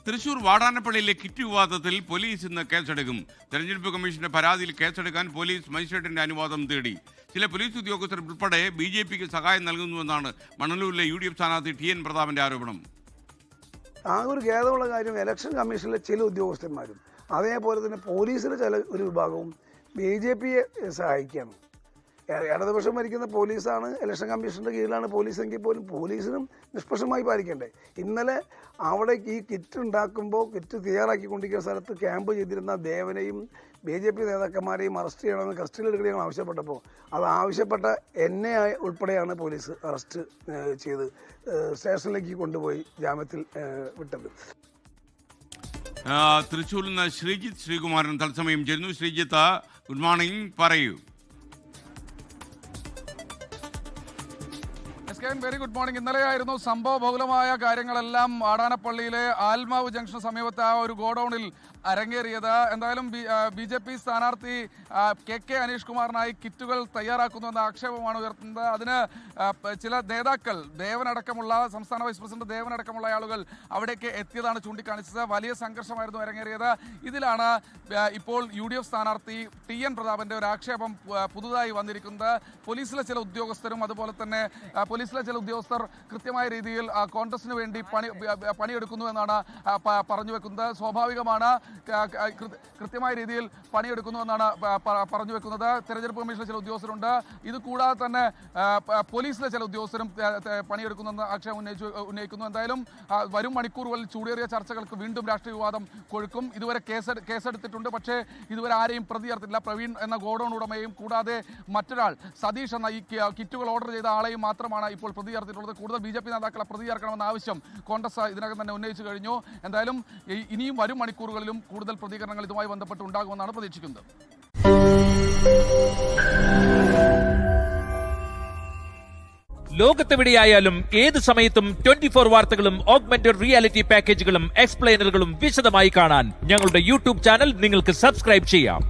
Thrissur വാടാനപ്പള്ളിയിലെ kit വിവാദത്തിൽ police ഇന്ന് കേസെടുക്കും. തെരഞ്ഞെടുപ്പ് കമ്മീഷന്റെ പരാതിയിൽ കേസെടുക്കാൻ പോലീസ് മജിസ്ട്രേറ്റിന്റെ അനുവാദം തേടി. ചില പോലീസ് ഉദ്യോഗസ്ഥർ ഉൾപ്പെടെ BJPക്ക് സഹായം നൽകുന്നുവെന്നാണ് മണലൂരിലെ UDF സ്ഥാനാർത്ഥി TN പ്രതാപന്റെ ആരോപണം. ആ ഒരു ഖേദമുള്ള കാര്യം ഇലക്ഷൻ കമ്മീഷനിലെ ചില ഉദ്യോഗസ്ഥന്മാരും അതേപോലെ തന്നെ പോലീസിലെ ചില ഒരു വിഭാഗവും BJPയെ സഹായിക്കുകയാണ്. ഇടതുപക്ഷം ഭരിക്കുന്ന പോലീസാണ്, ഇലക്ഷൻ കമ്മീഷൻ്റെ കീഴിലാണ് പോലീസെങ്കിൽ പോലും പോലീസിനും നിഷ്പക്ഷമായി പാലിക്കണ്ടേ. ഇന്നലെ അവിടെ ഈ കിറ്റ് ഉണ്ടാക്കുമ്പോൾ കിറ്റ് തയ്യാറാക്കിക്കൊണ്ടിരിക്കുന്ന സ്ഥലത്ത് ക്യാമ്പ് ചെയ്തിരുന്ന ദേവനെയും BJP നേതാക്കന്മാരെയും അറസ്റ്റ് ചെയ്യണമെന്ന് കസ്റ്റഡിയിൽ എടുക്കണം ആവശ്യപ്പെട്ടപ്പോൾ അത് ആവശ്യപ്പെട്ട എന്നെ ഉൾപ്പെടെയാണ് പോലീസ് അറസ്റ്റ് ചെയ്ത് സ്റ്റേഷനിലേക്ക് കൊണ്ടുപോയി ജാമ്യത്തിൽ വിട്ടത്. തൃശ്ശൂരിൽ നിന്ന് ശ്രീജിത്ത് ശ്രീകുമാരൻ തത്സമയം ചേരുന്നു. ശ്രീജിത്ത്, ഗുഡ് മോർണിംഗ്, പറയൂ. Very good morning. ഇന്നലെയായിരുന്നു സംഭവ ബഹുലമായ കാര്യങ്ങളെല്ലാം വാടാനപ്പള്ളിയിലെ ആൽമാവ് ജംഗ്ഷന് സമീപത്തെ ആ ഒരു ഗോഡൌണിൽ അരങ്ങേറിയത്. എന്തായാലും BJP സ്ഥാനാർത്ഥി KK അനീഷ് കുമാറിനായി കിറ്റുകൾ തയ്യാറാക്കുന്നുവെന്ന ആക്ഷേപമാണ് ഉയർത്തുന്നത്. അതിന് ചില നേതാക്കൾ, ദേവനടക്കമുള്ള സംസ്ഥാന വൈസ് പ്രസിഡന്റ് ദേവനടക്കമുള്ള ആളുകൾ അവിടേക്ക് എത്തിയതാണ് ചൂണ്ടിക്കാണിച്ചത്. വലിയ സംഘർഷമായിരുന്നു അരങ്ങേറിയത്. ഇതിലാണ് ഇപ്പോൾ UDF സ്ഥാനാർത്ഥി TN പ്രതാപന്റെ ഒരു ആക്ഷേപം പുതുതായി വന്നിരിക്കുന്നത്. പോലീസിലെ ചില ഉദ്യോഗസ്ഥരും അതുപോലെ തന്നെ പോലീസിലെ ചില ഉദ്യോഗസ്ഥർ കൃത്യമായ രീതിയിൽ കോൺഗ്രസിന് വേണ്ടി പണിയെടുക്കുന്നു എന്നാണ് പറഞ്ഞു വെക്കുന്നത്. സ്വാഭാവികമാണ്, കൃത്യമായ രീതിയിൽ പണിയെടുക്കുന്നുവെന്നാണ് പറഞ്ഞു വെക്കുന്നത്. തെരഞ്ഞെടുപ്പ് കമ്മീഷനിലെ ചില ഉദ്യോഗസ്ഥരുണ്ട്. ഇത് കൂടാതെ തന്നെ പോലീസിലെ ചില ഉദ്യോഗസ്ഥരും പണിയെടുക്കുന്നുവെന്ന് ആക്ഷേപം ഉന്നയിക്കുന്നു. എന്തായാലും വരും മണിക്കൂറുകളിൽ ചൂടേറിയ ചർച്ചകൾക്ക് വീണ്ടും രാഷ്ട്രീയ വിവാദം കൊഴുക്കും. ഇതുവരെ കേസെടുത്തിട്ടുണ്ട്, പക്ഷേ ഇതുവരെ ആരെയും പ്രതി ചേർത്തിട്ടില്ല. പ്രവീൺ എന്ന ഗോഡൌൺ ഉടമയും കൂടാതെ മറ്റൊരാൾ സതീഷ് എന്ന ഈ കിറ്റുകൾ ഓർഡർ ചെയ്ത ആളെയും മാത്രമാണ് ഇപ്പോൾ പ്രതി ചേർത്തിട്ടുള്ളത്. കൂടുതൽ BJP നേതാക്കളെ പ്രതി ചേർക്കണമെന്ന ആവശ്യം കോൺഗ്രസ് ഇതിനകം തന്നെ ഉന്നയിച്ചു കഴിഞ്ഞു. എന്തായാലും ഇനിയും വരും മണിക്കൂറുകളിലും കൂടുതൽ പ്രതികരണങ്ങൾ ഇതുമായി ബന്ധപ്പെട്ട് ഉണ്ടാകുമെന്നാണ് പ്രതീക്ഷിക്കുന്നത്. ലോകത്തെവിടെയായാലും ഏത് സമയത്തും 24 വാർത്തകളും ഓഗ്മെന്റഡ് റിയാലിറ്റി പാക്കേജുകളും എക്സ്പ്ലെയിനറുകളും വിശദമായി കാണാൻ ഞങ്ങളുടെ YouTube ചാനൽ നിങ്ങൾക്ക് സബ്സ്ക്രൈബ് ചെയ്യാം.